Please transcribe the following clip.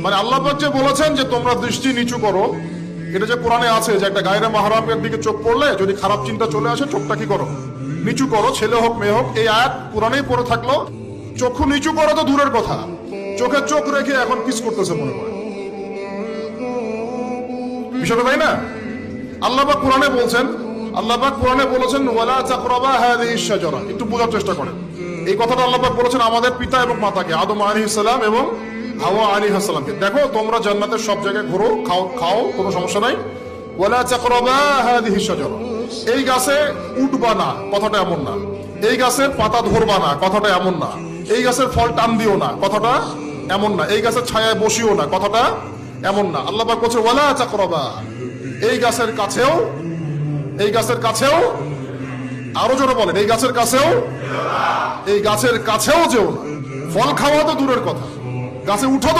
মানে আল্লাহ পাক যে বলেছেন যে তোমরা দৃষ্টি নিচু করো, এটা যে কোরআনে আছে যে একটা গায়রে মাহরামের দিকে চোখ পড়লে যদি খারাপ চিন্তা চলে আসে চোখটা কি করো, নিচু করো, ছেলে হোক মেয়ে হোক। এই আয়াত কোরআনেই পড়ে থাকলো। চক্ষু নিচু করো তো দূরের কথা, চোখে চোখ রেখে এখন কিস করতেছে মনে করে, বিষয়টা তাই না? আল্লাহ পাক কোরআনে বলছেন, আল্লাহ পাক কোরআনে বলেছেন ওয়ালা তাকরাবা হাযিহিশ শাজারা। একটু বোঝার চেষ্টা করেন, এই কথাটা আল্লাহ পাক বলেছেন আমাদের পিতা এবং মাতাকে, আদম আলাইহিস সালাম এবং হাওয়া আলাইহিস সালামকে। দেখো তোমরা জান্নাতের সব জায়গায় ঘোরো, খাও খাও, কোনো সমস্যা নাই। ওয়ালা তাকরাবা হাযিহিশ শাজারা, এই গাছে উঠবা না কথাটা এমন না, এই গাছের পাতা ধরবা না কথাটা এমন না, এই গাছের ফল টান দিও না কথাটা এমন না, এই গাছের ছায়ায় বসিও না কথাটা এমন না। আল্লাহ পাক বলছে ওয়ালা তাকরাবা, এই গাছের কাছেও, এই গাছের কাছেও, আরো জোরে বলেন, এই গাছের কাছেও, এই গাছের কাছেও যেও না। ফল খাওয়া তো দূরের কথা, গাছে উঠা তো